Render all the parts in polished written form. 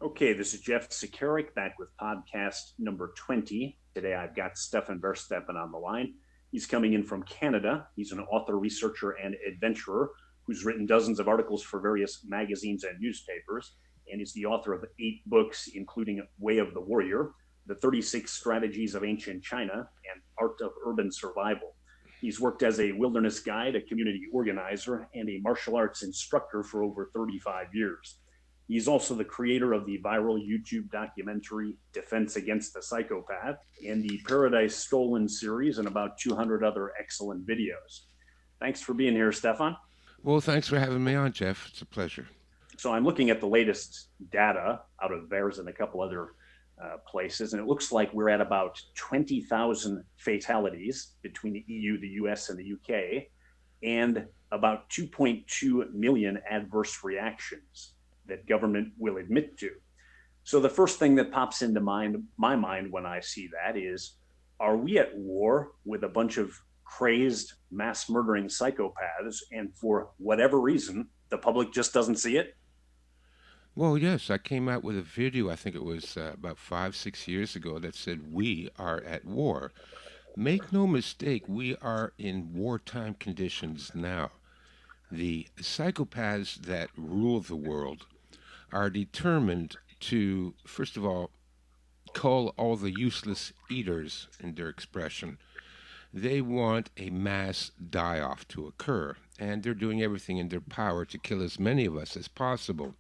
Okay, this is Jeff Sekerat back with podcast number 20. Today I've got Stefan on the line. He's coming in from Canada. He's an author, researcher, and adventurer who's written dozens of articles for various magazines and newspapers, and is the author of 8 books, including Way of the Warrior, The 36 Strategies of Ancient China, and Art of Urban Survival. He's worked as a wilderness guide, a community organizer, and a martial arts instructor for over 35 years. He's also the creator of the viral YouTube documentary Defense Against the Psychopath and the Paradise Stolen series and about 200 other excellent videos. Thanks for being here, Stefan. Well, thanks for having me on, Jeff. It's a pleasure. So I'm looking at the latest data out of VAERS and a couple other places, and it looks like we're at about 20,000 fatalities between the EU, the US, and the UK, and about 2.2 million adverse reactions that government will admit to. So the first thing that pops into my mind when I see that is, are we at war with a bunch of crazed, mass murdering psychopaths, and for whatever reason, the public just doesn't see it? Well, yes, I came out with a video, I think it was about 5, 6 years ago, that said, "We are at war." Make no mistake, we are in wartime conditions now. The psychopaths that rule the world are determined to, first of all, cull all the useless eaters in their expression. They want a mass die off to occur, and they're doing everything in their power to kill as many of us as possible.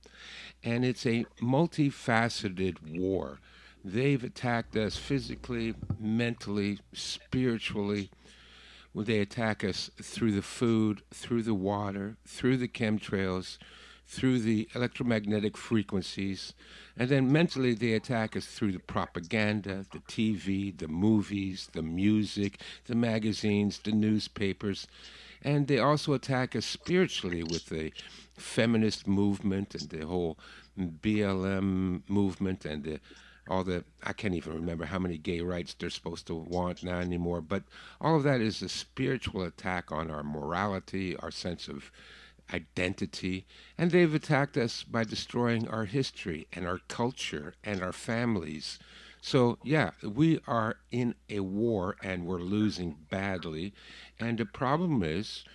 And it's a multifaceted war. They've attacked us physically, mentally, spiritually. They attack us through the food, through the water, through the chemtrails, through the electromagnetic frequencies, and then mentally they attack us through the propaganda, the TV, the movies, the music, the magazines, the newspapers, and they also attack us spiritually with the feminist movement and the whole BLM movement and all the, I can't even remember how many gay rights they're supposed to want now anymore, but all of that is a spiritual attack on our morality, our sense of identity, and they've attacked us by destroying our history and our culture and our families. So, yeah, we are in a war and we're losing badly. And the problem is,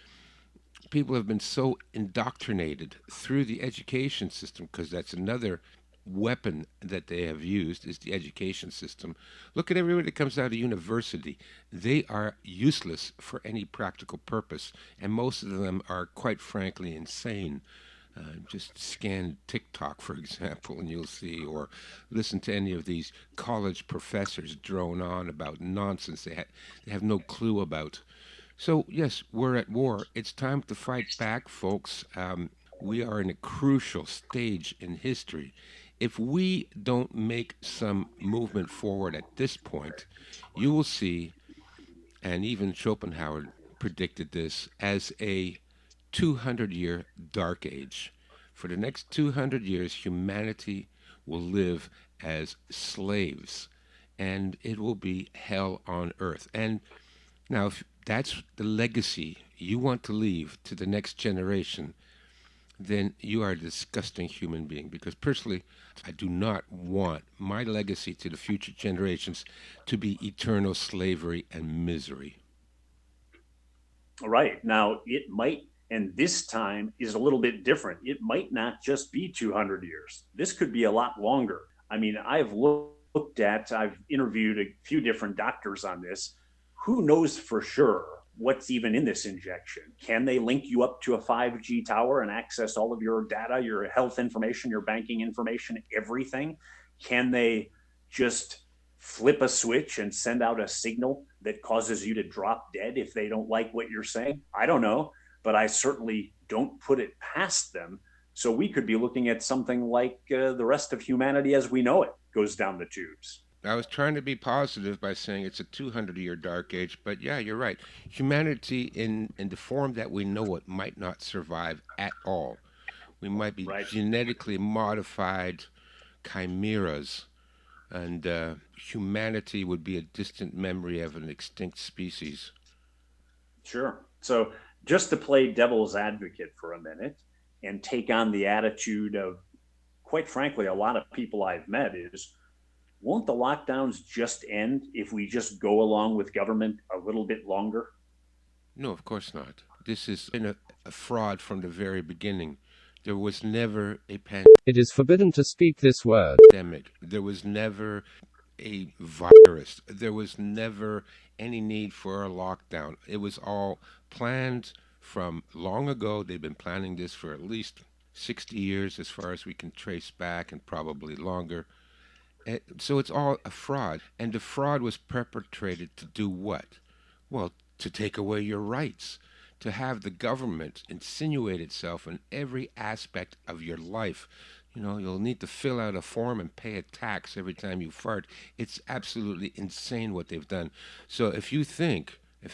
people have been so indoctrinated through the education system, because that's another weapon that they have used is the education system. Look at everybody that comes out of university. They are useless for any practical purpose, and most of them are quite frankly insane. Just scan TikTok, for example, and you'll see, or listen to any of these college professors drone on about nonsense they have no clue about. So, yes, we're at war. It's time to fight back, folks. We are in a crucial stage in history. If we don't make some movement forward at this point, you will see, and even Schopenhauer predicted this, as a 200-year dark age. For the next 200 years, humanity will live as slaves, and it will be hell on earth. And now, if that's the legacy you want to leave to the next generation, then you are a disgusting human being. Because personally, I do not want my legacy to the future generations to be eternal slavery and misery. All right. Now, it might, and this time is a little bit different. It might not just be 200 years. This could be a lot longer. I mean, I've interviewed a few different doctors on this. Who knows for sure what's even in this injection? Can they link you up to a 5G tower and access all of your data, your health information, your banking information, everything? Can they just flip a switch and send out a signal that causes you to drop dead if they don't like what you're saying? I don't know, but I certainly don't put it past them. So we could be looking at something like the rest of humanity as we know it goes down the tubes. I was trying to be positive by saying it's a 200-year dark age, but yeah, you're right. Humanity in the form that we know it might not survive at all. We might be Right. genetically modified chimeras, and humanity would be a distant memory of an extinct species. Sure. So just to play devil's advocate for a minute and take on the attitude of quite frankly, a lot of people I've met is, won't the lockdowns just end if we just go along with government a little bit longer? No, of course not. This has been a fraud from the very beginning. There was never a It is forbidden to speak this word. pandemic. There was never a virus. There was never any need for a lockdown. It was all planned from long ago. They've been planning this for at least 60 years, as far as we can trace back, and probably longer. So it's all a fraud. And the fraud was perpetrated to do what? Well, to take away your rights, to have the government insinuate itself in every aspect of your life. You know, you'll need to fill out a form and pay a tax every time you fart. It's absolutely insane what they've done. So if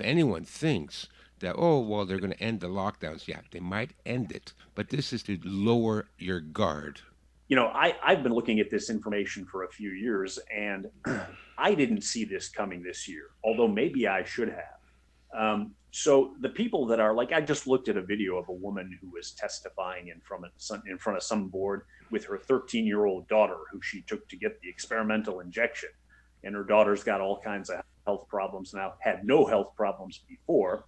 anyone thinks that, oh, well, they're going to end the lockdowns, yeah, they might end it. But this is to lower your guard. I've been looking at this information for a few years, and I didn't see this coming this year, although maybe I should have. So the people that are like, I just looked at a video of a woman who was testifying in front of some board with her 13-year-old daughter, who she took to get the experimental injection. And her daughter's got all kinds of health problems now, had no health problems before.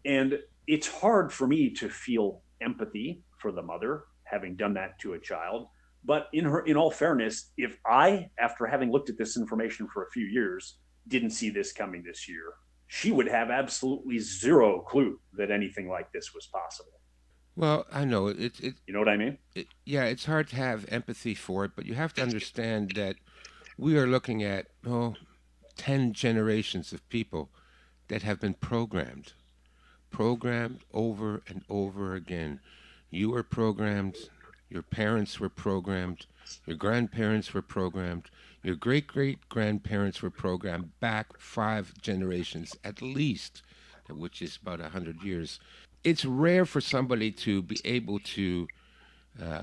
And it's hard for me to feel empathy for the mother having done that to a child. But in all fairness, if I, after having looked at this information for a few years, didn't see this coming this year, she would have absolutely zero clue that anything like this was possible. Well, I know You know what I mean? yeah, it's hard to have empathy for it, but you have to understand that we are looking at 10 generations of people that have been programmed over and over again. You were programmed, your parents were programmed, your grandparents were programmed, your great great grandparents were programmed back 5 generations at least, which is about 100 years. It's rare for somebody to be able to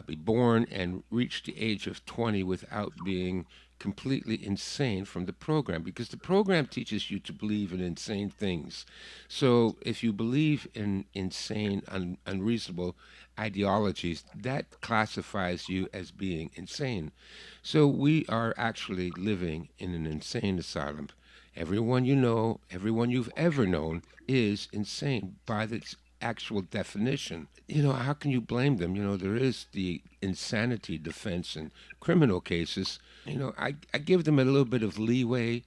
be born and reach the age of 20 without being completely insane from the program, because the program teaches you to believe in insane things. So if you believe in insane, unreasonable ideologies, that classifies you as being insane. So we are actually living in an insane asylum. Everyone you know, everyone you've ever known is insane by its actual definition. You know, how can you blame them? You know, there is the insanity defense in criminal cases. You know, I give them a little bit of leeway.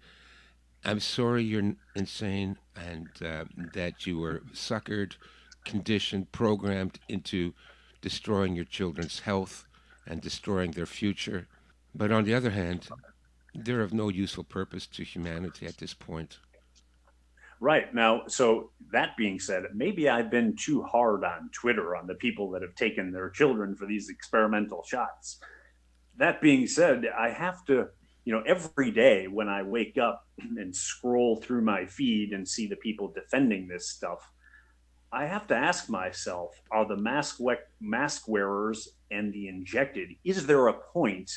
I'm sorry you're insane and that you were suckered, conditioned, programmed into destroying your children's health and destroying their future. But on the other hand, they're of no useful purpose to humanity at this point. Right. Now, so that being said, maybe I've been too hard on Twitter on the people that have taken their children for these experimental shots. That being said, I have to, every day when I wake up and scroll through my feed and see the people defending this stuff, I have to ask myself, are the mask wearers and the injected, is there a point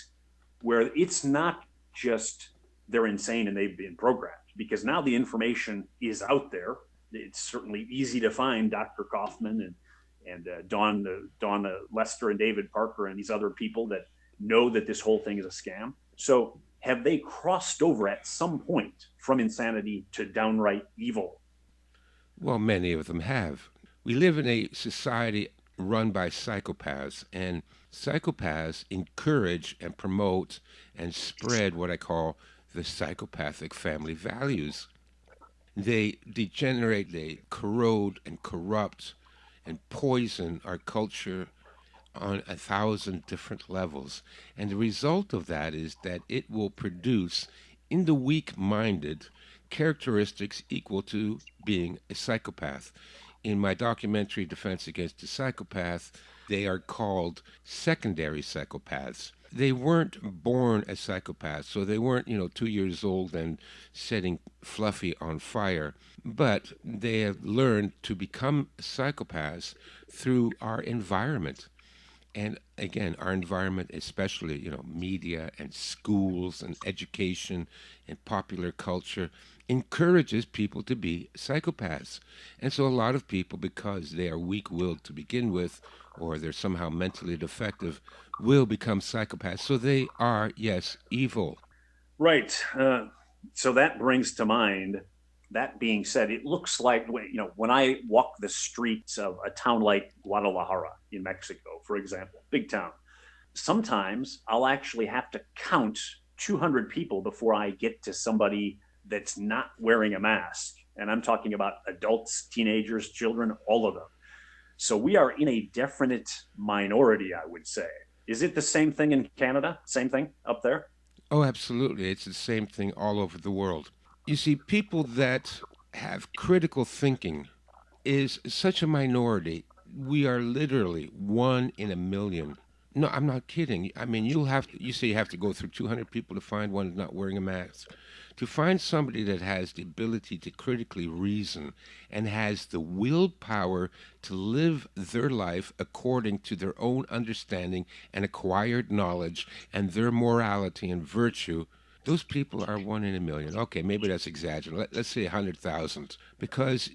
where it's not just they're insane and they've been programmed? Because now the information is out there. It's certainly easy to find Dr. Kaufman and Dawn Lester and David Parker and these other people that know that this whole thing is a scam. So have they crossed over at some point from insanity to downright evil? Well, many of them have. We live in a society run by psychopaths, and psychopaths encourage and promote and spread what I call the psychopathic family values. They degenerate, they corrode and corrupt and poison our culture on 1,000 different levels. And the result of that is that it will produce in the weak minded characteristics equal to being a psychopath. In my documentary, Defense Against the Psychopath, they are called secondary psychopaths. They weren't born as psychopaths, so they weren't, 2 years old and setting Fluffy on fire. But they have learned to become psychopaths through our environment. And again, our environment, especially, media and schools and education and popular culture, encourages people to be psychopaths. And so a lot of people, because they are weak willed to begin with, or they're somehow mentally defective, will become psychopaths. So they are, yes, evil. Right. So that brings to mind. That being said, it looks like when I walk the streets of a town like Guadalajara in Mexico, for example, big town. Sometimes I'll actually have to count 200 people before I get to somebody that's not wearing a mask, and I'm talking about adults, teenagers, children, all of them. So we are in a definite minority, I would say. Is it the same thing in Canada? Same thing up there? Oh, absolutely. It's the same thing all over the world. You see, people that have critical thinking is such a minority. We are literally 1 in a million. No, I'm not kidding. I mean, you say you have to go through 200 people to find one not wearing a mask. To find somebody that has the ability to critically reason and has the willpower to live their life according to their own understanding and acquired knowledge and their morality and virtue, those people are 1 in a million. Okay, maybe that's exaggerating. Let's say 100,000. Because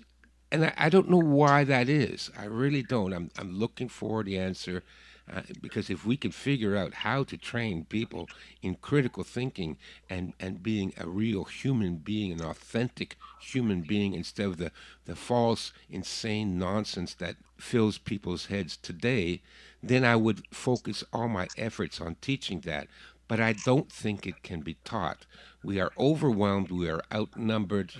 and I don't know why that is. I really don't. I'm looking for the answer, because if we can figure out how to train people in critical thinking and being a real human being, an authentic human being, instead of the false, insane nonsense that fills people's heads today, then I would focus all my efforts on teaching that. But I don't think it can be taught. We are overwhelmed. We are outnumbered.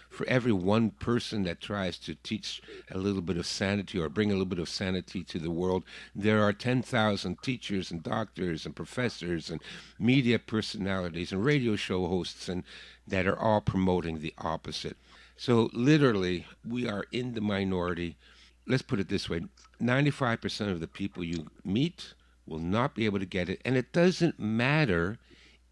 For every one person that tries to teach a little bit of sanity or bring a little bit of sanity to the world, there are 10,000 teachers and doctors and professors and media personalities and radio show hosts and that are all promoting the opposite. So literally, we are in the minority. Let's put it this way: 95% of the people you meet will not be able to get it. And it doesn't matter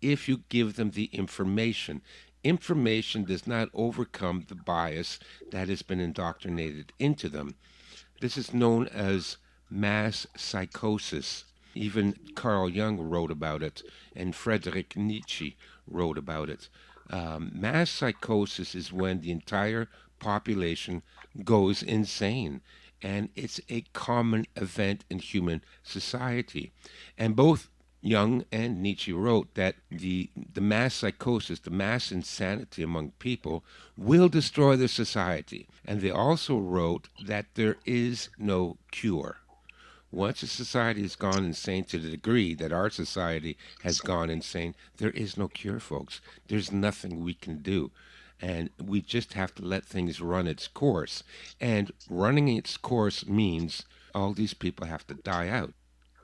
if you give them the information. Information does not overcome the bias that has been indoctrinated into them. This is known as mass psychosis. Even Carl Jung wrote about it, and Friedrich Nietzsche wrote about it. Mass psychosis is when the entire population goes insane, and it's a common event in human society. And both Jung and Nietzsche wrote that the mass psychosis, the mass insanity among people, will destroy the society. And they also wrote that there is no cure. Once a society has gone insane to the degree that our society has gone insane, there is no cure, folks. There's nothing we can do. And we just have to let things run its course. And running its course means all these people have to die out.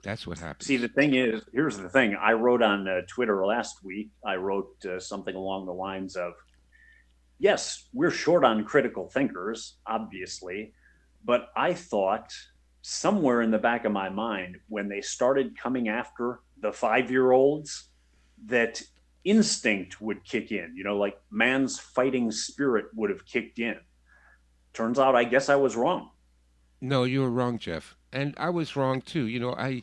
That's what See, happens. the thing is, here's the thing. I wrote on Twitter last week, I wrote something along the lines of, yes, we're short on critical thinkers, obviously, but I thought somewhere in the back of my mind, when they started coming after the 5 year olds, that instinct would kick in, like man's fighting spirit would have kicked in. Turns out, I guess I was wrong. No, you were wrong, Jeff. And I was wrong too. I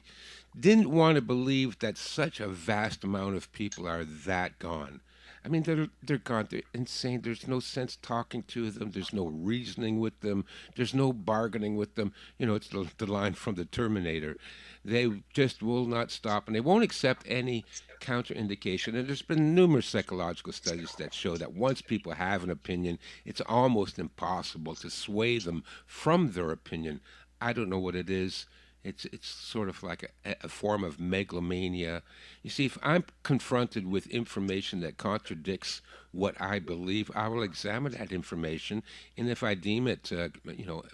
didn't want to believe that such a vast amount of people are that gone. I mean, they're gone. They're insane. There's no sense talking to them. There's no reasoning with them. There's no bargaining with them. It's the line from the Terminator. They just will not stop, and they won't accept any counterindication. And there's been numerous psychological studies that show that once people have an opinion, it's almost impossible to sway them from their opinion. I don't know what it is. It's sort of like a form of megalomania. You see, if I'm confronted with information that contradicts what I believe, I will examine that information, and if I deem it,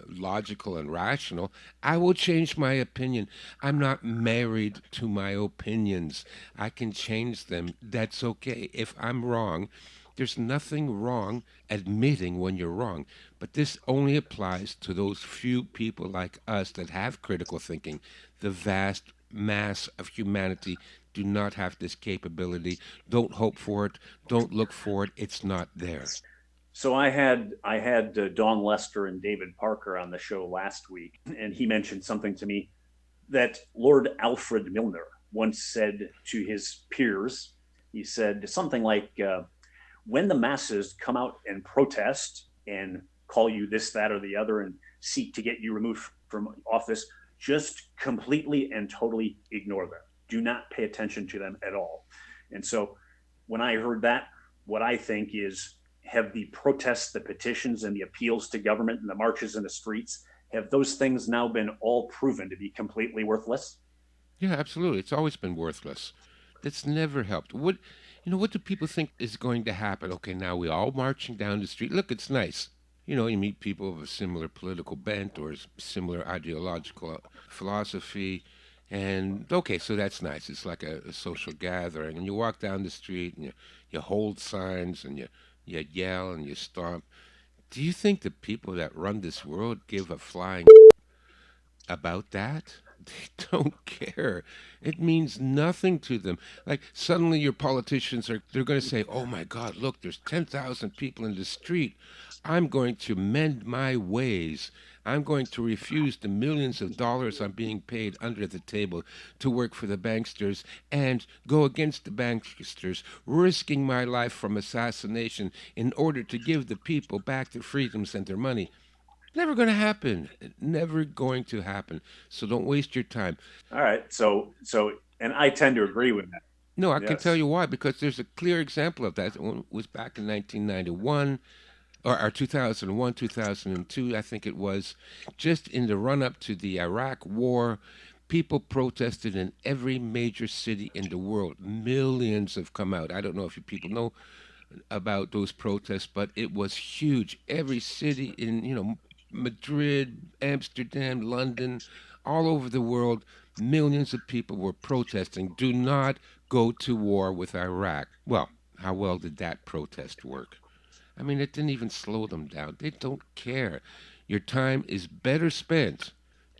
logical and rational, I will change my opinion. I'm not married to my opinions. I can change them. That's okay. If I'm wrong, there's nothing wrong admitting when you're wrong. But this only applies to those few people like us that have critical thinking. The vast mass of humanity do not have this capability. Don't hope for it. Don't look for it. It's not there. So I had Dawn Lester and David Parker on the show last week, and he mentioned something to me. that Lord Alfred Milner once said to his peers. He said something like, when the masses come out and protest and call you this, that, or the other and seek to get you removed from office, just completely and totally ignore them. Do not pay attention to them at all. And so when I heard that, what I think is, have the protests, the petitions, and the appeals to government and the marches in the streets, have those things now been all proven to be completely worthless? Yeah, absolutely. It's always been worthless. That's never helped. What do people think is going to happen? Okay, now we all marching down the street. Look, it's nice. You meet people of a similar political bent or similar ideological philosophy. And okay, so that's nice. It's like a social gathering. And you walk down the street and you hold signs and you yell and you stomp. Do you think the people that run this world give a flying about that? They don't care. It means nothing to them. Like suddenly your politicians they're going to say, "Oh my God, look, there's 10,000 people in the street. I'm going to mend my ways. I'm going to refuse the millions of dollars I'm being paid under the table to work for the banksters and go against the banksters, risking my life from assassination in order to give the people back their freedoms and their money." Never going to happen. Never going to happen. So don't waste your time. All right. And I tend to agree with that. No, I can tell Yes. you why. Because there's a clear example of that. It was back in 1991 or 2001, 2002, I think it was. Just in the run up to the Iraq War, people protested in every major city in the world. Millions have come out. I don't know if you people know about those protests, but it was huge. Every city in, Madrid, Amsterdam, London, all over the world, millions of people were protesting. Do not go to war with Iraq. Well, how well did that protest work? I mean, it didn't even slow them down. They don't care. Your time is better spent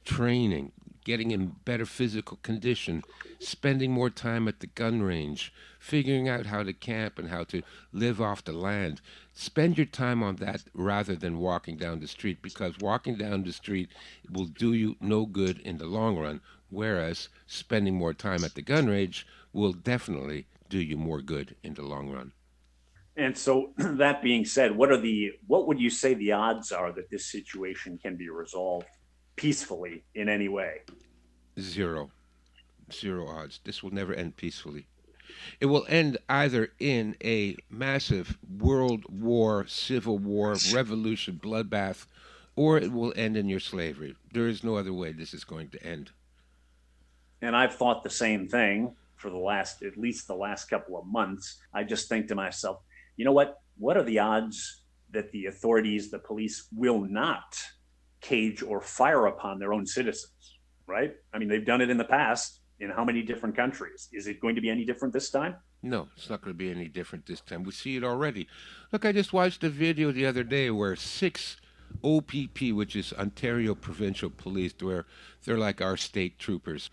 training, getting in better physical condition, spending more time at the gun range, figuring out how to camp and how to live off the land. Spend your time on that rather than walking down the street because walking down the street will do you no good in the long run, whereas spending more time at the gun range will definitely do you more good in the long run. And so that being said, what would you say the odds are that this situation can be resolved peacefully in any way? Zero. Zero odds. This will never end peacefully. It will end either in a massive world war, civil war, revolution, bloodbath, or it will end in your slavery. There is no other way this is going to end. And I've thought the same thing for at least the last couple of months. I just think to myself, you know what? What are the odds that the authorities, the police, will not cage or fire upon their own citizens? Right? I mean, they've done it in the past in how many different countries? Is it going to be any different this time? No, it's not going to be any different this time. We see it already. Look, I just watched a video the other day where six OPP, which is Ontario Provincial Police, where they're like our state troopers,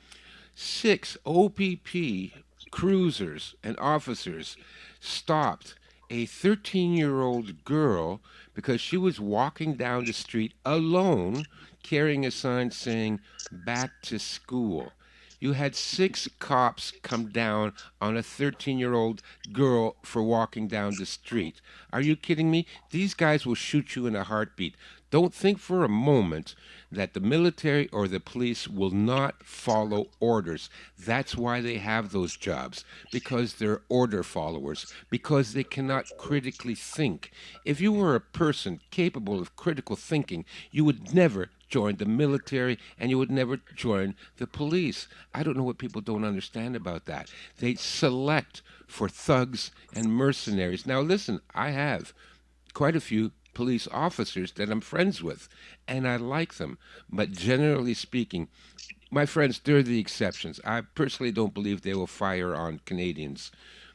six OPP cruisers and officers stopped a 13-year-old girl because she was walking down the street alone carrying a sign saying back to school. You had six cops come down on a 13-year-old girl for walking down the street. Are you kidding me? These guys will shoot you in a heartbeat. Don't think for a moment that the military or the police will not follow orders. That's why they have those jobs, because they're order followers, because they cannot critically think. If you were a person capable of critical thinking, you would never join the military and you would never join the police. I don't know what people don't understand about that. They select for thugs and mercenaries. Now, listen, I have quite a few police officers that I'm friends with, and I like them. But generally speaking, my friends, they're the exceptions. I personally don't believe they will fire on Canadians,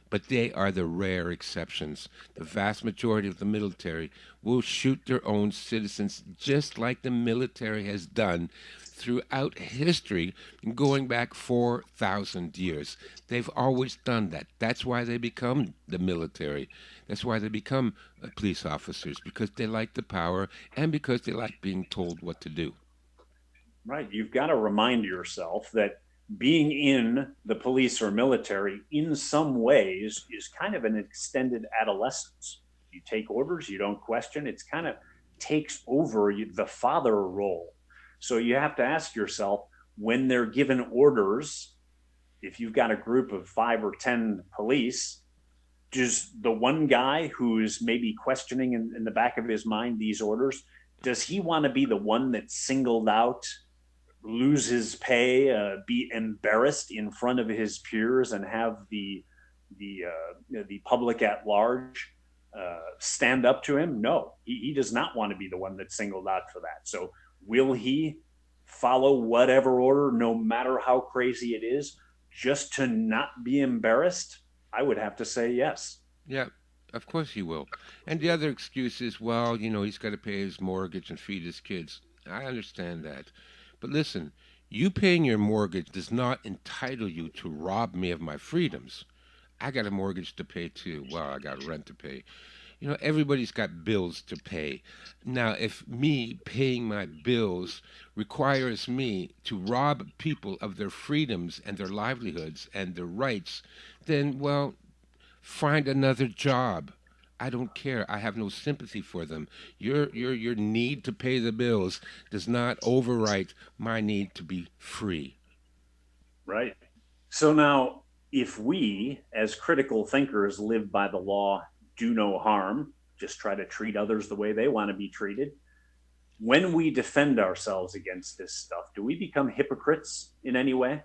but they are the rare exceptions. The vast majority of the military will shoot their own citizens just like the military has done throughout history going back 4,000 years. They've always done that. That's why they become the military. That's why they become police officers, because they like the power and because they like being told what to do. Right. You've got to remind yourself that being in the police or military in some ways is kind of an extended adolescence. You take orders, you don't question. It's kind of takes over the father role. So you have to ask yourself when they're given orders, if you've got a group of 5 or 10 police, does the one guy who's maybe questioning in the back of his mind these orders, does he want to be the one that's singled out, lose his pay, be embarrassed in front of his peers, and have the public at large stand up to him? No, he does not want to be the one that's singled out for that. So will he follow whatever order, no matter how crazy it is, just to not be embarrassed? I would have to say yes. Yeah, of course he will. And the other excuse is, well, he's got to pay his mortgage and feed his kids. I understand that. But listen, you paying your mortgage does not entitle you to rob me of my freedoms. I got a mortgage to pay too. Well, I got rent to pay. Everybody's got bills to pay. Now, if me paying my bills requires me to rob people of their freedoms and their livelihoods and their rights, then, well, find another job. I don't care. I have no sympathy for them. Your need to pay the bills does not overwrite my need to be free. Right. So now, if we, as critical thinkers, live by the law, do no harm, just try to treat others the way they want to be treated, when we defend ourselves against this stuff, do we become hypocrites in any way?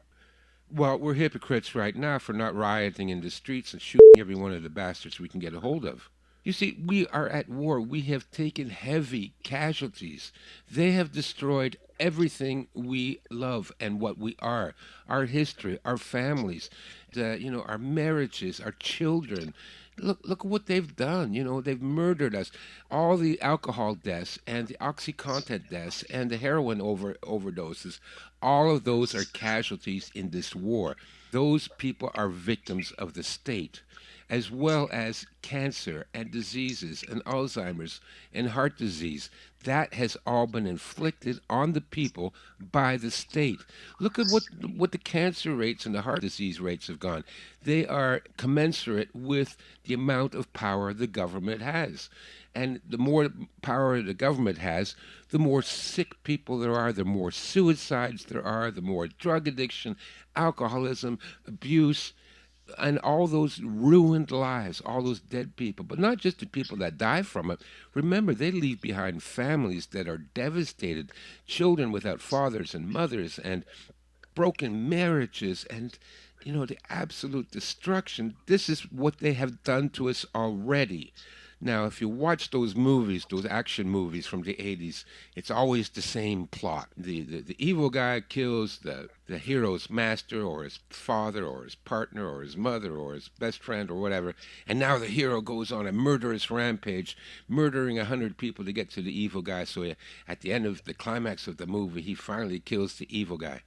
Well, we're hypocrites right now for not rioting in the streets and shooting every one of the bastards we can get a hold of. You see, we are at war. We have taken heavy casualties. They have destroyed everything we love and what we are, our history, our families, our marriages, our children. Look what they've done. They've murdered us. All the alcohol deaths and the OxyContin deaths and the heroin overdoses, all of those are casualties in this war. Those people are victims of the state, as well as cancer and diseases and Alzheimer's and heart disease. That has all been inflicted on the people by the state. Look at what the cancer rates and the heart disease rates have gone. They are commensurate with the amount of power the government has. And the more power the government has, the more sick people there are, the more suicides there are, the more drug addiction, alcoholism, abuse, and all those ruined lives, all those dead people, but not just the people that die from it. Remember, they leave behind families that are devastated, children without fathers and mothers, and broken marriages, and the absolute destruction. This is what they have done to us already. Now, if you watch those movies, those action movies from the 80s, it's always the same plot. The evil guy kills the hero's master or his father or his partner or his mother or his best friend or whatever, and now the hero goes on a murderous rampage, murdering 100 people to get to the evil guy, so at the end of the climax of the movie, he finally kills the evil guy.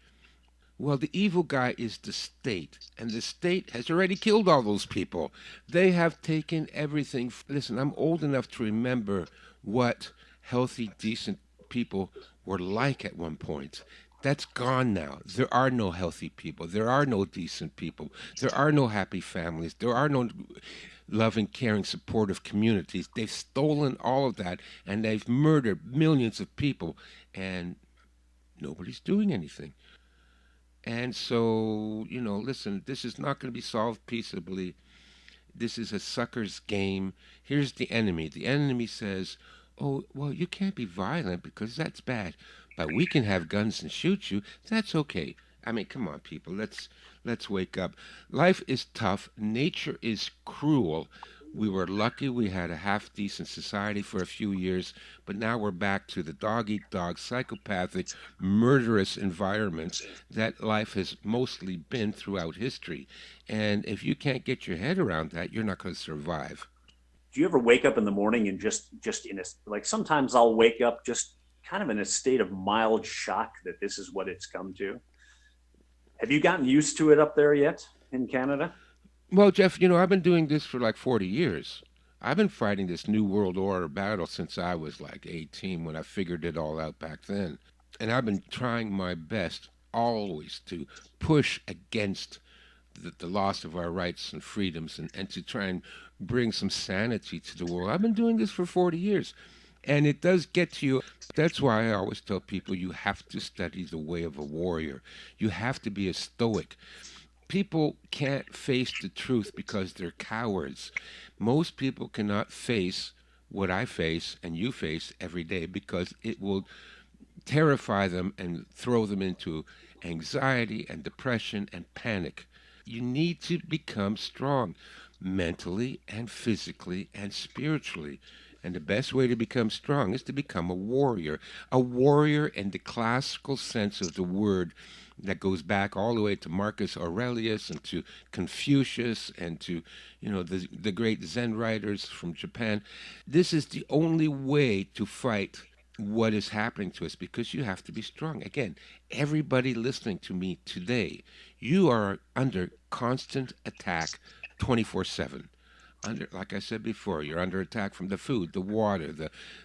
Well, the evil guy is the state, and the state has already killed all those people. They have taken everything. Listen, I'm old enough to remember what healthy, decent people were like at one point. That's gone now. There are no healthy people. There are no decent people. There are no happy families. There are no loving, caring, supportive communities. They've stolen all of that, and they've murdered millions of people, and nobody's doing anything. And so, listen, this is not going to be solved peaceably. This is a sucker's game. Here's the enemy. The enemy says, oh, well, you can't be violent because that's bad. But we can have guns and shoot you. That's okay. I mean, come on, people. Let's wake up. Life is tough. Nature is cruel. We were lucky we had a half decent society for a few years, but now we're back to the dog eat dog, psychopathic, murderous environment that life has mostly been throughout history. And if you can't get your head around that, you're not going to survive. Do you ever wake up in the morning and just in a, like, sometimes I'll wake up just kind of in a state of mild shock that this is what it's come to? Have you gotten used to it up there yet in Canada? Well, Jeff, I've been doing this for like 40 years. I've been fighting this New World Order battle since I was like 18 when I figured it all out back then. And I've been trying my best always to push against the loss of our rights and freedoms, and to try and bring some sanity to the world. I've been doing this for 40 years, and it does get to you. That's why I always tell people you have to study the way of a warrior. You have to be a stoic. People can't face the truth because they're cowards. Most people cannot face what I face and you face every day because it will terrify them and throw them into anxiety and depression and panic. You need to become strong mentally and physically and spiritually. And the best way to become strong is to become a warrior. A warrior in the classical sense of the word that goes back all the way to Marcus Aurelius and to Confucius and to, the great Zen writers from Japan. This is the only way to fight what is happening to us because you have to be strong. Again, everybody listening to me today, you are under constant attack 24/7. Under, like I said before, you're under attack from the food, the water,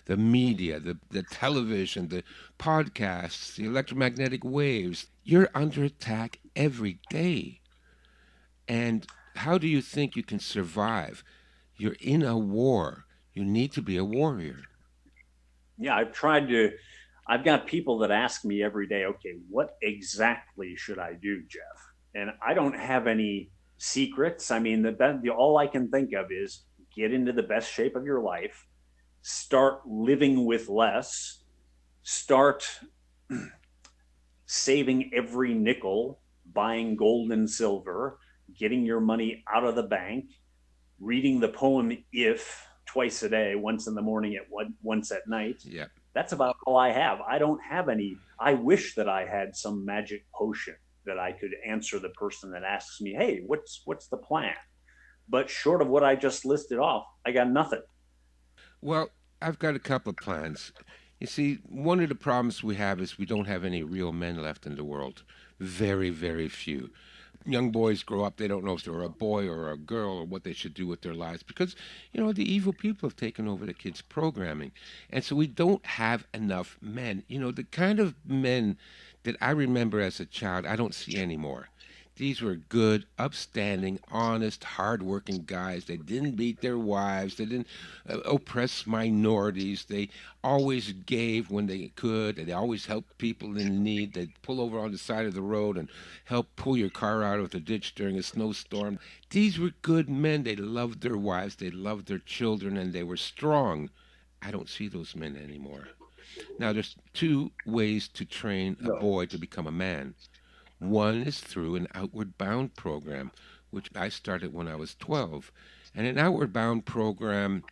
the media, the television, the podcasts, the electromagnetic waves. You're under attack every day. And how do you think you can survive? You're in a war. You need to be a warrior. Yeah, I've got people that ask me every day, okay, what exactly should I do, Jeff? And I don't have any secrets. I mean, all I can think of is get into the best shape of your life, start living with less, start saving every nickel, buying gold and silver, getting your money out of the bank, reading the poem If twice a day, once in the morning at once at night. Yeah. That's about all I have. I don't have any. I wish that I had some magic potion that I could answer the person that asks me, "Hey, what's the plan?" But short of what I just listed off, I got nothing. Well, I've got a couple of plans. You see, one of the problems we have is we don't have any real men left in the world. Very, very few. Young boys grow up, they don't know if they're a boy or a girl or what they should do with their lives because, the evil people have taken over the kids' programming. And so we don't have enough men. The kind of men that I remember as a child, I don't see anymore. These were good, upstanding, honest, hardworking guys. They didn't beat their wives. They didn't oppress minorities. They always gave when they could. They always helped people in need. They'd pull over on the side of the road and help pull your car out of the ditch during a snowstorm. These were good men. They loved their wives. They loved their children, and they were strong. I don't see those men anymore. Now, there's two ways to train a No. boy to become a man. One is through an outward bound program, which I started when I was 12. And an outward bound program,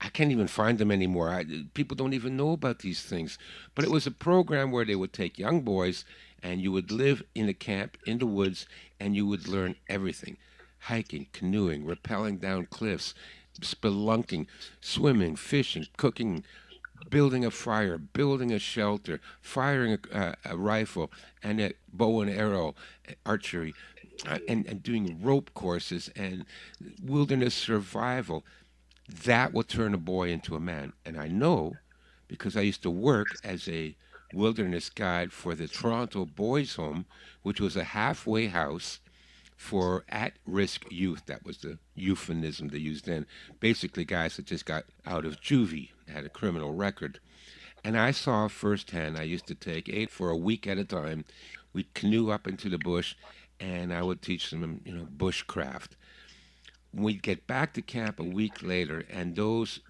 I can't even find them anymore. People don't even know about these things. But it was a program where they would take young boys and you would live in a camp in the woods and you would learn everything: hiking, canoeing, rappelling down cliffs, spelunking, swimming, fishing, cooking, building a fire, building a shelter, firing a rifle and a bow and arrow, archery, and doing rope courses and wilderness survival. That will turn a boy into a man. And I know because I used to work as a wilderness guide for the Toronto Boys Home, which was a halfway house for at-risk youth. That was the euphemism they used then. Basically, guys that just got out of juvie, had a criminal record. And I saw firsthand, I used to take 8 for a week at a time. We'd canoe up into the bush, and I would teach them, bushcraft. We'd get back to camp a week later, and those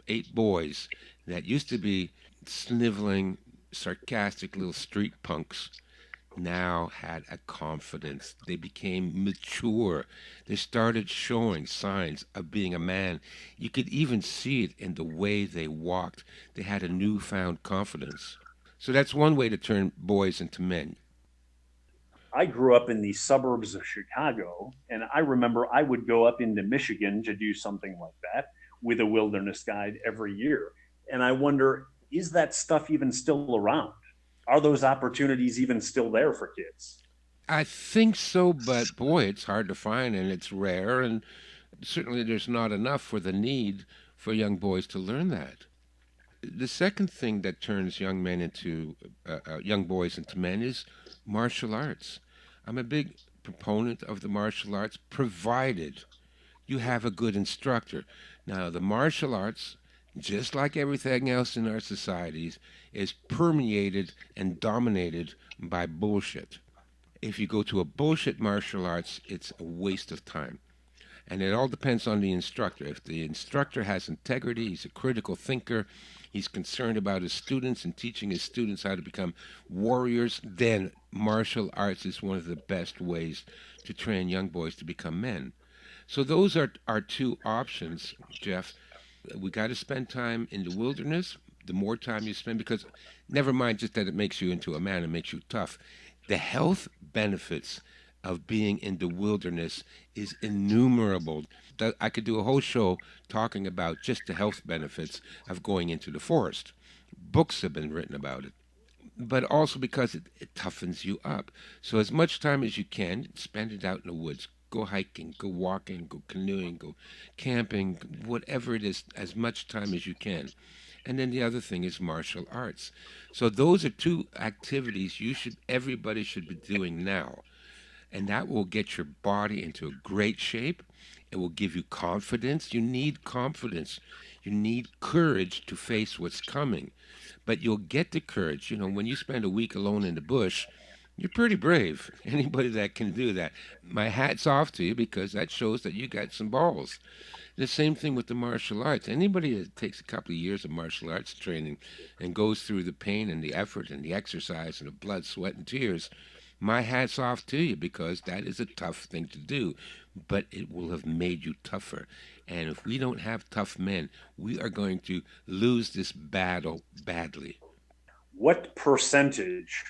8 boys that used to be sniveling, sarcastic little street punks now had a confidence. They became mature. They started showing signs of being a man. You could even see it in the way they walked. They had a newfound confidence. So that's one way to turn boys into men. I grew up in the suburbs of Chicago, and I remember I would go up into Michigan to do something like that with a wilderness guide every year. And I wonder, is that stuff even still around? Are those opportunities even still there for kids? I think so, but boy, it's hard to find and it's rare, and certainly there's not enough for the need for young boys to learn that. The second thing that turns young boys into men is martial arts. I'm a big proponent of the martial arts, provided you have a good instructor. Now, the martial arts, just like everything else in our societies, is permeated and dominated by bullshit. If you go to a bullshit martial arts, it's a waste of time. And it all depends on the instructor. If the instructor has integrity, he's a critical thinker, he's concerned about his students and teaching his students how to become warriors, then martial arts is one of the best ways to train young boys to become men. So those are our two options, Jeff. We got to spend time in the wilderness. The more time you spend, because never mind just that it makes you into a man and makes you tough, the health benefits of being in the wilderness is innumerable. I could do a whole show talking about just the health benefits of going into the forest. Books have been written about it, but also because it toughens you up. So as much time as you can, spend it out in the woods. Go hiking, go walking, go canoeing, go camping, whatever it is, as much time as you can. And then the other thing is martial arts. So those are two activities everybody should be doing now. And that will get your body into a great shape. It will give you confidence. You need confidence. You need courage to face what's coming. But you'll get the courage. You know, when you spend a week alone in the bush, you're pretty brave. Anybody that can do that. My hat's off to you because that shows that you got some balls. The same thing with the martial arts. Anybody that takes a couple of years of martial arts training and goes through the pain and the effort and the exercise and the blood, sweat, and tears, my hat's off to you because that is a tough thing to do, but it will have made you tougher. And if we don't have tough men, we are going to lose this battle badly. What percentage,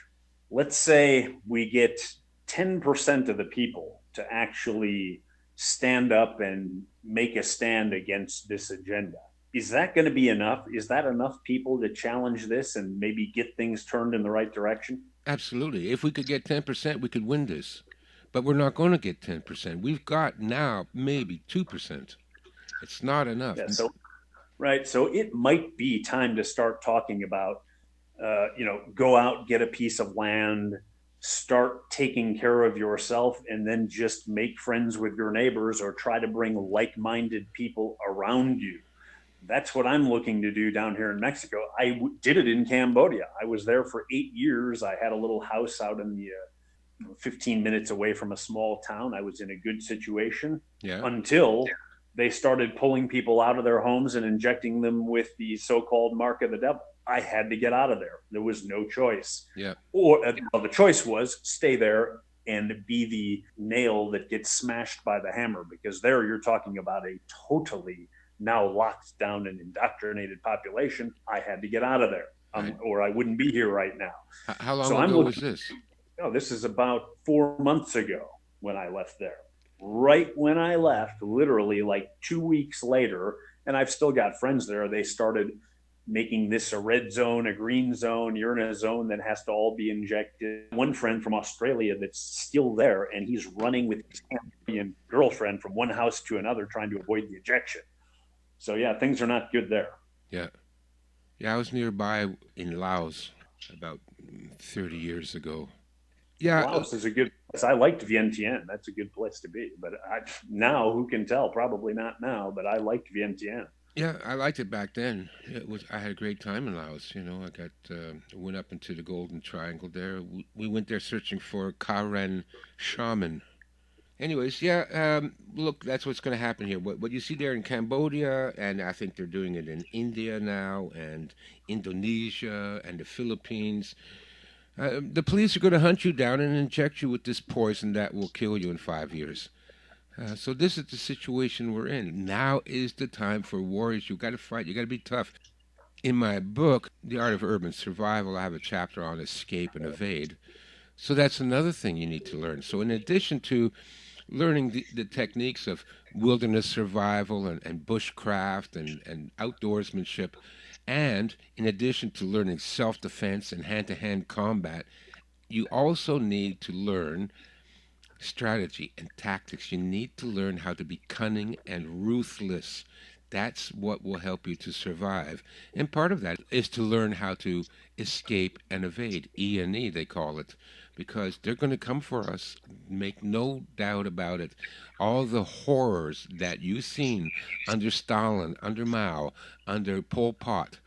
let's say we get 10% of the people to actually stand up and make a stand against this agenda? Is that going to be enough? Is that enough people to challenge this and maybe get things turned in the right direction? Absolutely. If we could get 10%, we could win this. But we're not going to get 10%. We've got now maybe 2%. It's not enough. Yeah, so right. So it might be time to start talking about, go out, get a piece of land, start taking care of yourself, and then just make friends with your neighbors or try to bring like minded people around you. That's what I'm looking to do down here in Mexico. Did it in Cambodia. I was there for 8 years. I had a little house out in the 15 minutes away from a small town. I was in a good situation until they started pulling people out of their homes and injecting them with the so-called mark of the devil. I had to get out of there. There was no choice. The choice was stay there and be the nail that gets smashed by the hammer, because there you're talking about a totally now locked down and indoctrinated population. I had to get out of there, or I wouldn't be here right now. How long ago was this? This is about 4 months ago when I left there. Right when I left, literally like 2 weeks later, and I've still got friends there, they started making this a red zone, a green zone, you're in a zone that has to all be injected. One friend from Australia that's still there, and he's running with his Cambodian girlfriend from one house to another trying to avoid the injection. So yeah, things are not good there. Yeah. I was nearby in Laos about 30 years ago. Yeah. Laos is a good place. I liked Vientiane. That's a good place to be. But now, who can tell? Probably not now, but I liked Vientiane. Yeah, I liked it back then. I had a great time in Laos. Went up into the Golden Triangle there. We went there searching for Karen shaman. Anyways, look, that's what's going to happen here. What you see there in Cambodia, and I think they're doing it in India now, and Indonesia, and the Philippines. The police are going to hunt you down and inject you with this poison that will kill you in 5 years. So this is the situation we're in. Now is the time for warriors. You've got to fight. You've got to be tough. In my book, The Art of Urban Survival, I have a chapter on escape and evade. So that's another thing you need to learn. So in addition to learning the techniques of wilderness survival and bushcraft and outdoorsmanship, and in addition to learning self-defense and hand-to-hand combat, you also need to learn strategy and tactics. You need to learn how to be cunning and ruthless. That's what will help you to survive. And part of that is to learn how to escape and evade. E&E, they call it, because they're going to come for us. Make no doubt about it. All the horrors that you've seen under Stalin, under Mao, under Pol Pot,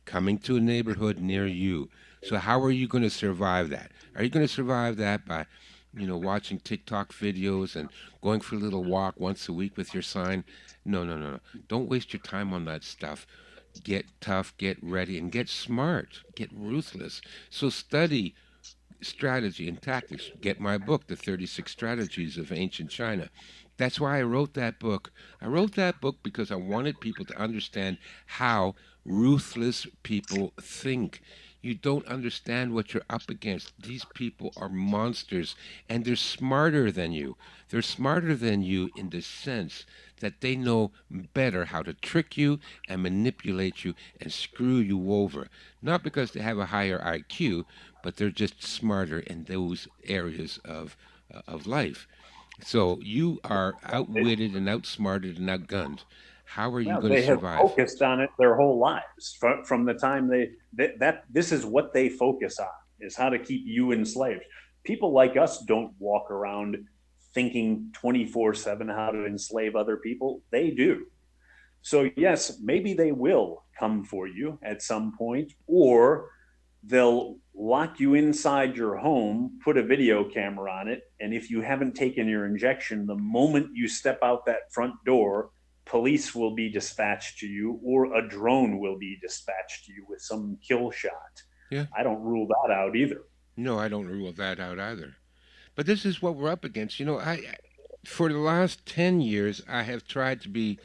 coming to a neighborhood near you. So how are you going to survive that? Are you going to survive that by, watching TikTok videos and going for a little walk once a week with your sign? No, no, no, no. Don't waste your time on that stuff. Get tough, get ready, and get smart. Get ruthless. So study strategy and tactics. Get my book, The 36 Strategies of Ancient China. That's why I wrote that book. I wrote that book because I wanted people to understand how ruthless people think. You don't understand what you're up against. These people are monsters, and they're smarter than you. They're smarter than you in the sense that they know better how to trick you and manipulate you and screw you over. Not because they have a higher IQ, but they're just smarter in those areas of life. So you are outwitted and outsmarted and outgunned. How are you Well, going to they have survive? focused on it their whole lives from the time that this is what they focus on, is how to keep you enslaved. People like us don't walk around thinking 24/7 how to enslave other people. They do. So yes, maybe they will come for you at some point, or they'll lock you inside your home, put a video camera on it, and if you haven't taken your injection, the moment you step out that front door, police will be dispatched to you, or a drone will be dispatched to you with some kill shot. Yeah. I don't rule that out either. No, I don't rule that out either. But this is what we're up against. For the last 10 years, I have tried to be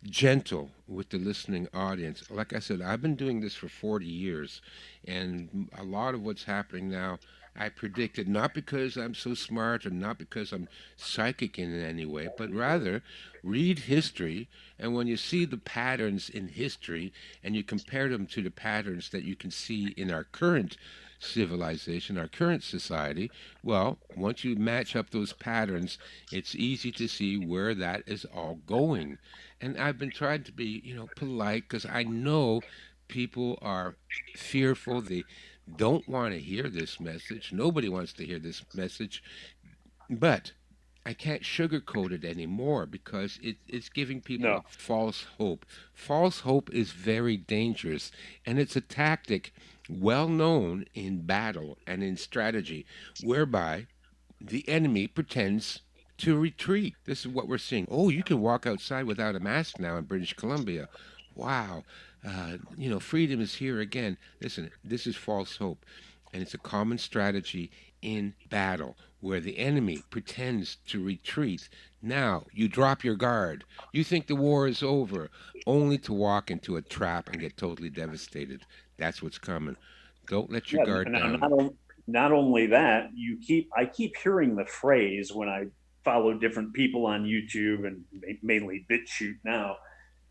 gentle with the listening audience. Like I said, I've been doing this for 40 years, and a lot of what's happening now, I predicted not because I'm so smart or not because I'm psychic in any way, but rather read history. And when you see the patterns in history and you compare them to the patterns that you can see in our current civilization, our current society, well, once you match up those patterns, it's easy to see where that is all going. And I've been trying to be, polite because I know people are fearful. They don't want to hear this message. Nobody wants to hear this message. But I can't sugarcoat it anymore because it's giving people No, false hope. False hope is very dangerous, and it's a tactic well known in battle and in strategy, whereby the enemy pretends to retreat. This is what we're seeing. Oh, you can walk outside without a mask now in British Columbia. Wow. Freedom is here again. Listen, this is false hope. And it's a common strategy in battle where the enemy pretends to retreat. Now you drop your guard. You think the war is over, only to walk into a trap and get totally devastated. That's what's coming. Don't let your yeah. guard Now, down. not only that, I keep hearing the phrase when I follow different people on YouTube and mainly BitChute now.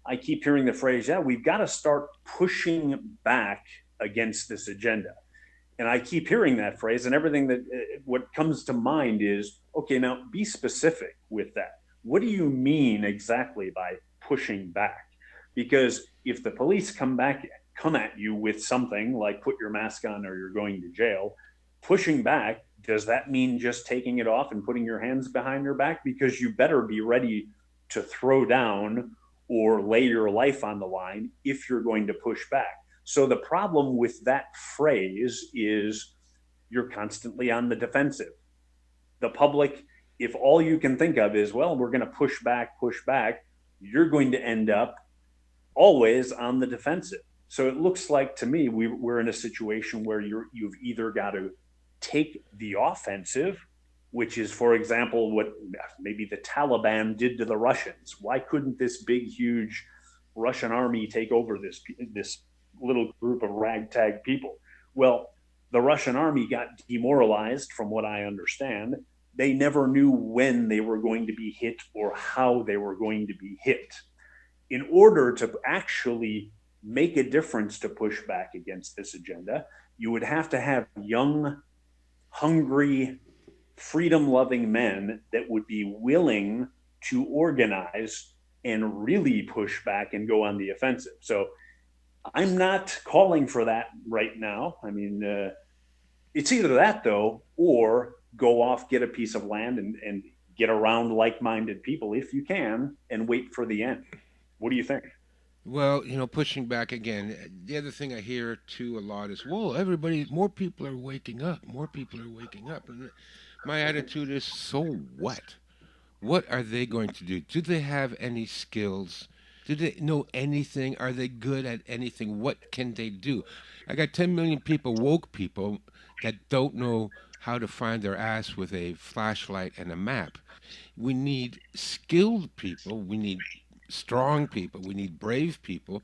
I keep hearing the phrase, yeah, we've got to start pushing back against this agenda. And I keep hearing that phrase, and everything that what comes to mind is, okay, now be specific with that. What do you mean exactly by pushing back? Because if the police come at you with something like put your mask on or you're going to jail, pushing back, does that mean just taking it off and putting your hands behind your back? Because you better be ready to throw down or lay your life on the line if you're going to push back. So the problem with that phrase is you're constantly on the defensive. The public, if all you can think of is, well, we're going to push back, you're going to end up always on the defensive. So it looks like to me we're in a situation where you've either got to take the offensive, which is, for example, what maybe the Taliban did to the Russians. Why couldn't this big, huge Russian army take over this little group of ragtag people? Well, the Russian army got demoralized, from what I understand. They never knew when they were going to be hit or how they were going to be hit. In order to actually make a difference to push back against this agenda, you would have to have young, hungry, freedom loving men that would be willing to organize and really push back and go on the offensive. So I'm not calling for that right now. I mean, it's either that though, or go off, get a piece of land, and get around like-minded people if you can, and wait for the end. What do you think? Well, pushing back again, the other thing I hear too a lot is, "Whoa, everybody, more people are waking up. More people are waking up." And my attitude is, "So what? What are they going to do? Do they have any skills? Do they know anything? Are they good at anything? What can they do?" I got 10 million people, woke people, that don't know how to find their ass with a flashlight and a map. We need skilled people. We need strong people. We need brave people.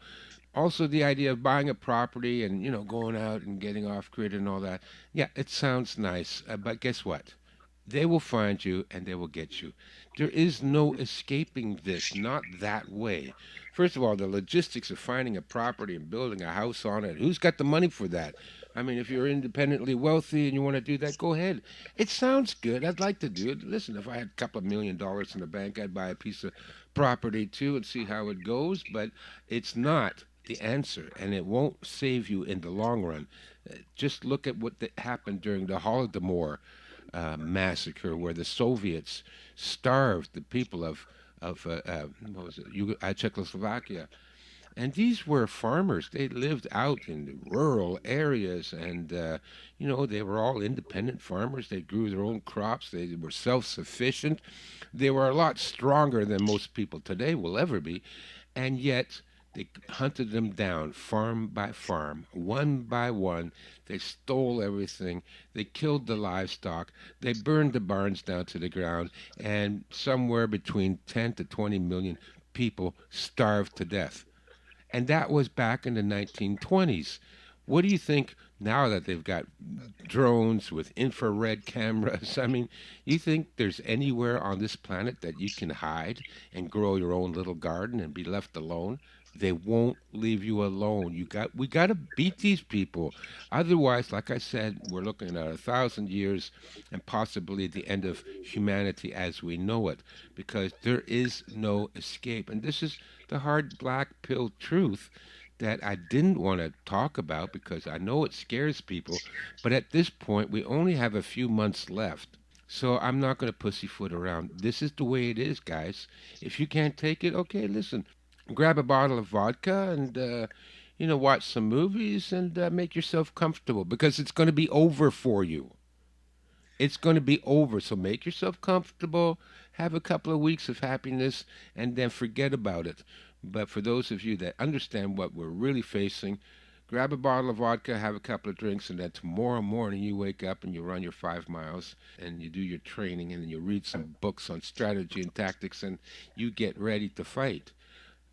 Also, the idea of buying a property and going out and getting off grid and all that. Yeah, it sounds nice, but guess what? They will find you and they will get you. There is no escaping this, not that way. First of all, the logistics of finding a property and building a house on it, who's got the money for that? I mean, if you're independently wealthy and you want to do that, go ahead. It sounds good. I'd like to do it. Listen, if I had a couple of $1 million in the bank, I'd buy a piece of property too and see how it goes, but it's not the answer, and it won't save you in the long run. Just look at what happened during the Holodomor massacre, where the Soviets starved the people of what was it, Czechoslovakia, and these were farmers. They lived out in the rural areas, and they were all independent farmers. They grew their own crops. They were self-sufficient. They were a lot stronger than most people today will ever be, and yet they hunted them down farm by farm, one by one. They stole everything. They killed the livestock. They burned the barns down to the ground, and somewhere between 10 to 20 million people starved to death. And that was back in the 1920s. What do you think now that they've got drones with infrared cameras? I mean, you think there's anywhere on this planet that you can hide and grow your own little garden and be left alone? They won't leave you alone. We got to beat these people. Otherwise, like I said, we're looking at 1,000 years and possibly the end of humanity as we know it, because there is no escape. And this is the hard black pill truth that I didn't want to talk about because I know it scares people. But at this point, we only have a few months left. So I'm not going to pussyfoot around. This is the way it is, guys. If you can't take it, okay, listen, grab a bottle of vodka and, watch some movies and make yourself comfortable because it's going to be over for you. It's going to be over. So make yourself comfortable, have a couple of weeks of happiness, and then forget about it. But for those of you that understand what we're really facing, grab a bottle of vodka, have a couple of drinks, and then tomorrow morning you wake up and you run your 5 miles and you do your training and then you read some books on strategy and tactics and you get ready to fight.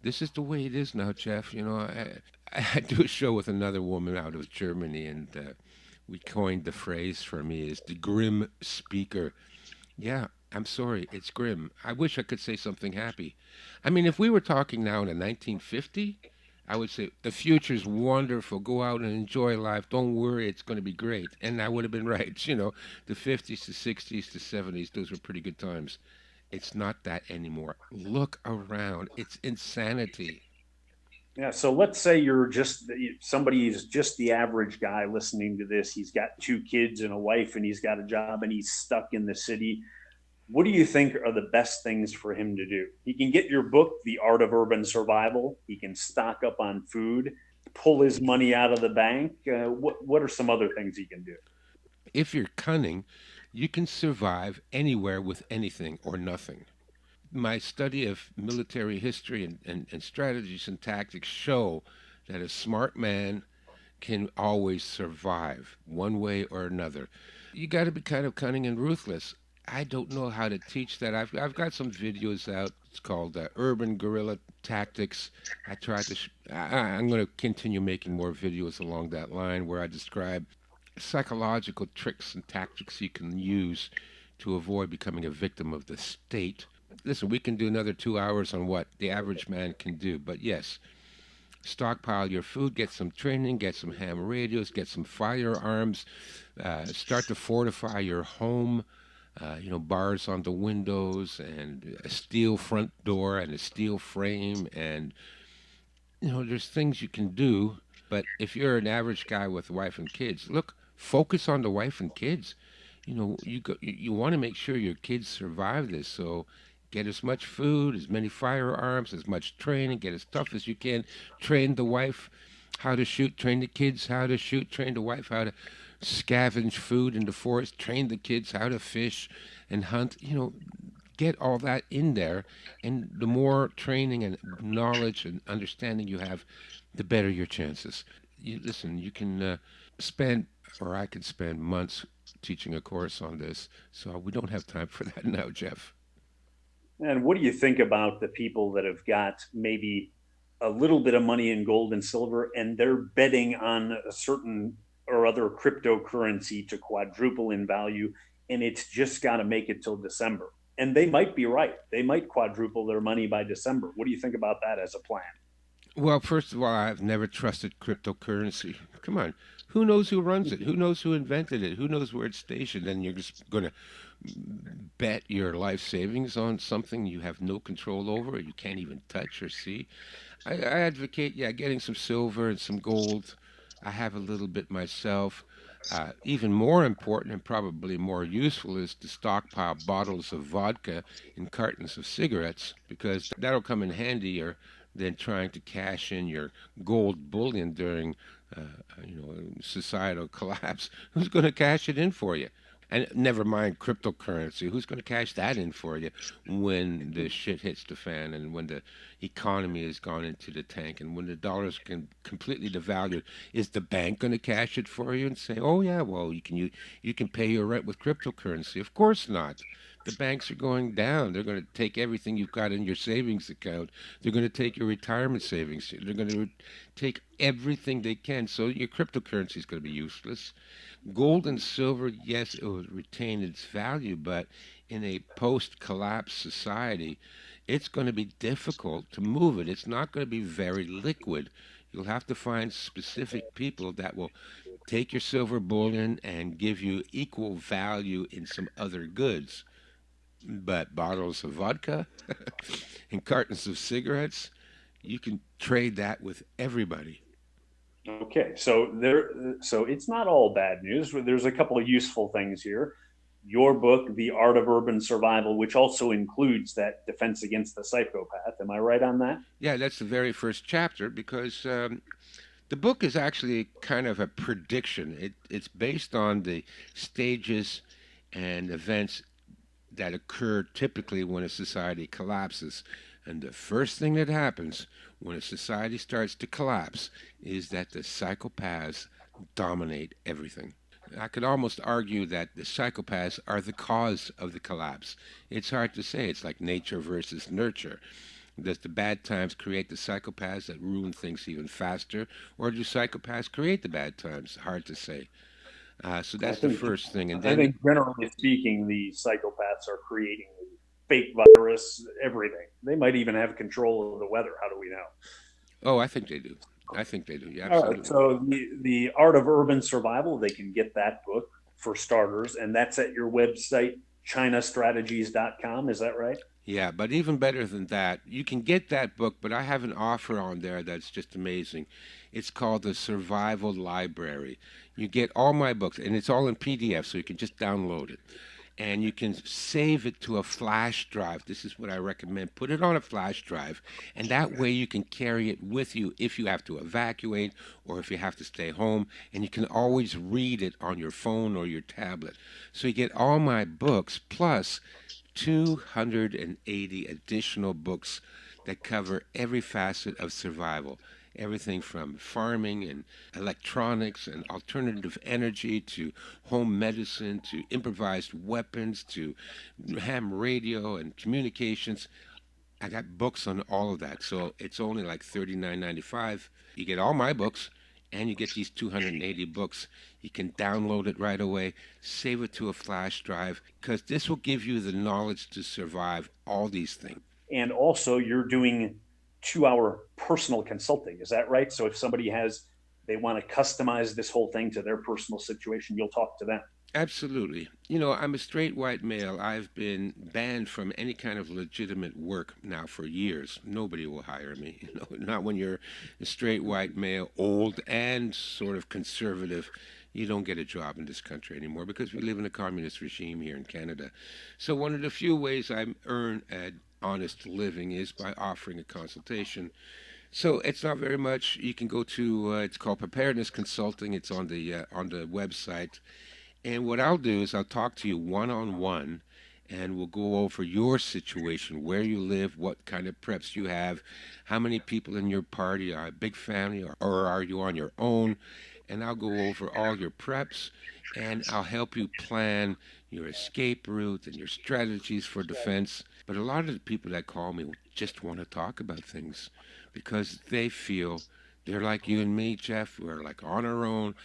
This is the way it is now, Jeff. I do a show with another woman out of Germany, and we coined the phrase for me is the grim speaker. Yeah, I'm sorry, it's grim. I wish I could say something happy. I mean, if we were talking now in the 1950, I would say the future's wonderful. Go out and enjoy life. Don't worry, it's going to be great. And I would have been right. The 50s, the 60s, the 70s, those were pretty good times. It's not that anymore. Look around. It's insanity. Yeah. So let's say you're just somebody who's just the average guy listening to this. He's got two kids and a wife, and he's got a job, and he's stuck in the city. What do you think are the best things for him to do? He can get your book, The Art of Urban Survival. He can stock up on food, pull his money out of the bank. What are some other things he can do? If you're cunning, you can survive anywhere with anything or nothing. My study of military history and strategies and tactics show that a smart man can always survive one way or another. You got to be kind of cunning and ruthless. I don't know how to teach that. I've got some videos out. It's called Urban Guerrilla Tactics. I'm going to continue making more videos along that line where I describe psychological tricks and tactics you can use to avoid becoming a victim of the state. Listen, we can do another 2 hours on what the average man can do, but yes, stockpile your food, get some training, get some ham radios, get some firearms, start to fortify your home. bars on the windows and a steel front door and a steel frame. And, there's things you can do. But if you're an average guy with a wife and kids, look, focus on the wife and kids. You want to make sure your kids survive this. So get as much food, as many firearms, as much training, get as tough as you can. Train the wife how to shoot, train the kids how to shoot, train the wife how to scavenge food in the forest, train the kids how to fish and hunt. Get all that in there, and the more training and knowledge and understanding you have, the better your chances. Listen, you can spend, or I could spend months teaching a course on this, so we don't have time for that now, Jeff. And what do you think about the people that have got maybe a little bit of money in gold and silver and they're betting on a certain or other cryptocurrency to quadruple in value and it's just got to make it till December? And they might be right. They might quadruple their money by December. What do you think about that as a plan? Well, first of all, I've never trusted cryptocurrency. Come on. Who knows who runs it? Who knows who invented it? Who knows where it's stationed? And you're just going to bet your life savings on something you have no control over, you can't even touch or see. I advocate, yeah, getting some silver and some gold. I have a little bit myself. Even more important and probably more useful is to stockpile bottles of vodka and cartons of cigarettes because that'll come in handier than trying to cash in your gold bullion during, societal collapse. Who's going to cash it in for you? And never mind cryptocurrency. Who's going to cash that in for you when the shit hits the fan and when the economy has gone into the tank and when the dollar's completely devalued? Is the bank going to cash it for you and say, "Oh yeah, well you can pay your rent with cryptocurrency"? Of course not. The banks are going down. They're going to take everything you've got in your savings account. They're going to take your retirement savings. They're going to take everything they can. So your cryptocurrency is going to be useless. Gold and silver, yes, it will retain its value, but in a post collapse society, it's going to be difficult to move it. It's not going to be very liquid. You'll have to find specific people that will take your silver bullion and give you equal value in some other goods. But bottles of vodka and cartons of cigarettes, you can trade that with everybody. Okay, so it's not all bad news. There's a couple of useful things here. Your book, The Art of Urban Survival, which also includes that defense against the psychopath. Am I right on that? Yeah, that's the very first chapter because the book is actually kind of a prediction. It's based on the stages and events that occur typically when a society collapses. And the first thing that happens when a society starts to collapse is that the psychopaths dominate everything. I could almost argue that the psychopaths are the cause of the collapse. It's hard to say. It's like nature versus nurture. Does the bad times create the psychopaths that ruin things even faster, or do psychopaths create the bad times? Hard to say. So I that's the think first thing. And I then, think generally speaking, the psychopaths are creating fake virus, everything. They might even have control of the weather. How do we know? oh, I think they do. I think they do. Yeah, All right. absolutely. So the art of urban survival, they can get that book for starters, and that's at your website, chinastrategies.com. Is that right? Yeah, but even better than that, you can get that book, but I have an offer on there that's just amazing. It's called the Survival Library. You get all my books, and it's all in PDF, so you can just download it. And you can save it to a flash drive. This is what I recommend. Put it on a flash drive, and that way you can carry it with you if you have to evacuate or if you have to stay home, and you can always read it on your phone or your tablet. So you get all my books plus 280 additional books that cover every facet of survival. Everything from farming and electronics and alternative energy to home medicine to improvised weapons to ham radio and communications. I got books on all of that. So it's only like $39.95. You get all my books and you get these 280 books. You can download it right away, save it to a flash drive, because this will give you the knowledge to survive all these things. And also, you're doing 2 hour personal consulting. Is that right? So if somebody they want to customize this whole thing to their personal situation, you'll talk to them. Absolutely. I'm a straight white male. I've been banned from any kind of legitimate work now for years. Nobody will hire me. Not when you're a straight white male, old and sort of conservative. You don't get a job in this country anymore because we live in a communist regime here in Canada. So one of the few ways I earn an honest living is by offering a consultation. So it's not very much. You can go to it's called Preparedness Consulting. It's on the website, and what I'll do is I'll talk to you one on one, and we'll go over your situation, where you live, what kind of preps you have, how many people in your party, are a big family, or are you on your own? And I'll go over all your preps, and I'll help you plan your escape route and your strategies for defense. But a lot of the people that call me just want to talk about things because they feel they're like you and me, Jeff. We're like on our own.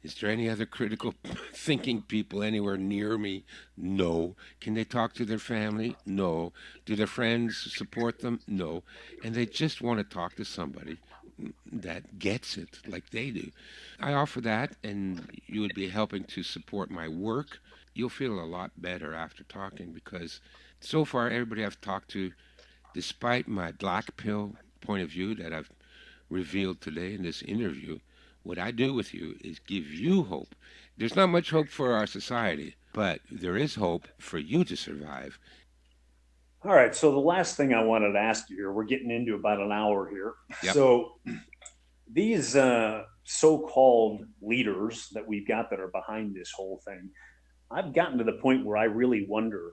Is there any other critical thinking people anywhere near me? No. Can they talk to their family? No. Do their friends support them? No. And they just want to talk to somebody that gets it like they do. I offer that, and you would be helping to support my work. You'll feel a lot better after talking because so far, everybody I've talked to, despite my black pill point of view that I've revealed today in this interview, what I do with you is give you hope. There's not much hope for our society, but there is hope for you to survive. All right. So the last thing I wanted to ask you here, we're getting into about an hour here. Yep. So these so-called leaders that we've got that are behind this whole thing, I've gotten to the point where I really wonder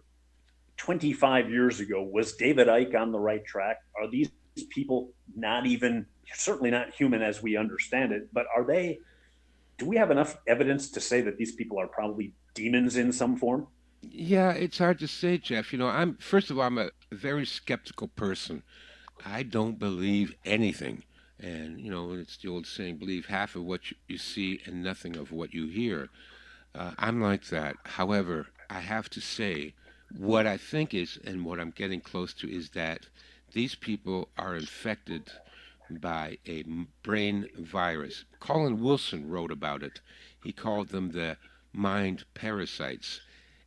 25 years ago, was David Icke on the right track? Are these people not even, certainly not human as we understand it, but are they, do we have enough evidence to say that these people are probably demons in some form? Yeah, it's hard to say, Jeff. I'm first of all, I'm a very skeptical person. I don't believe anything. And, it's the old saying, believe half of what you see and nothing of what you hear. I'm like that. However, I have to say, what I think is, and what I'm getting close to, is that these people are infected by a brain virus. Colin Wilson wrote about it. He called them the mind parasites.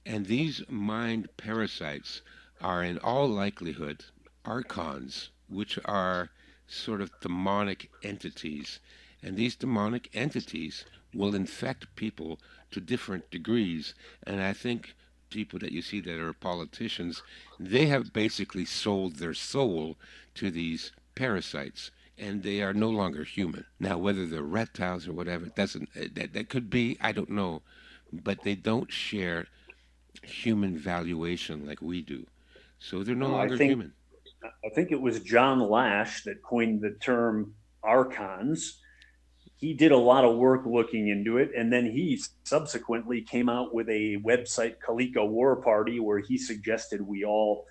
And these mind parasites are, in all likelihood, archons, which are sort of demonic entities. And these demonic entities will infect people to different degrees. And I think people that you see that are politicians, they have basically sold their soul to these parasites. And they are no longer human. Now, whether they're reptiles or whatever, it doesn't that could be, I don't know, but they don't share human valuation like we do. So they're no No, longer human. I think it was John Lash that coined the term archons. He did a lot of work looking into it, and then he subsequently came out with a website, Kalika War Party, where he suggested we all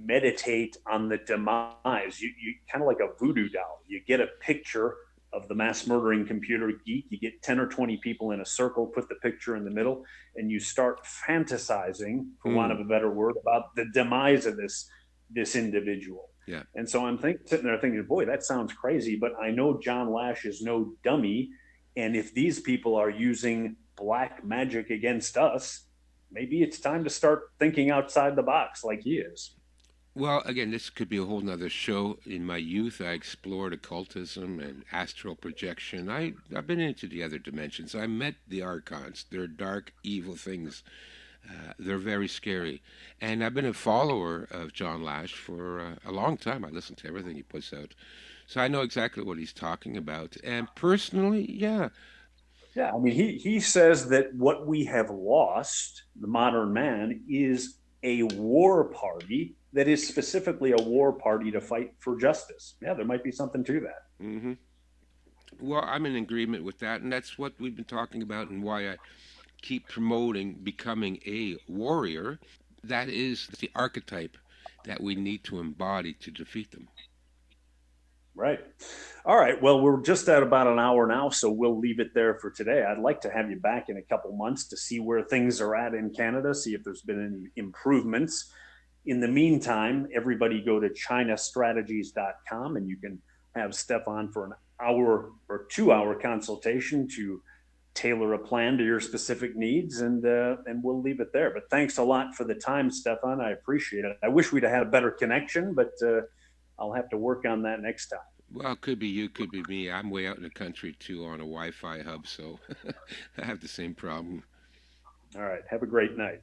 meditate on the demise. You kind of like a voodoo doll. You get a picture of the mass murdering computer geek. You get 10 or 20 people in a circle, put the picture in the middle, and you start fantasizing, for want Mm, of a better word, about the demise of this individual. yeah. And so I'm sitting there thinking, boy, that sounds crazy, but I know John Lash is no dummy. And if these people are using black magic against us, maybe it's time to start thinking outside the box like he is. Well, again, this could be a whole nother show. In my youth, I explored occultism and astral projection. I've been into the other dimensions. I met the archons. They're dark, evil things. They're very scary. And I've been a follower of John Lash for a long time. I listen to everything he puts out. So I know exactly what he's talking about. And personally, yeah. Yeah, I mean, he says that what we have lost, the modern man, is a war party that is specifically a war party to fight for justice. Yeah, there might be something to that. hmm Well, I'm in agreement with that. And that's what we've been talking about and why I keep promoting becoming a warrior. That is the archetype that we need to embody to defeat them. Right. All right. Well, we're just at about an hour now, so we'll leave it there for today. I'd like to have you back in a couple months to see where things are at in Canada, see if there's been any improvements. In the meantime, everybody go to chinastrategies.com and you can have Stefan for an hour or 2 hour consultation to tailor a plan to your specific needs, and we'll leave it there. But thanks a lot for the time, Stefan. I appreciate it. I wish we'd have had a better connection, but I'll have to work on that next time. Well, could be you, could be me. I'm way out in the country too on a Wi-Fi hub, so I have the same problem. All right. Have a great night.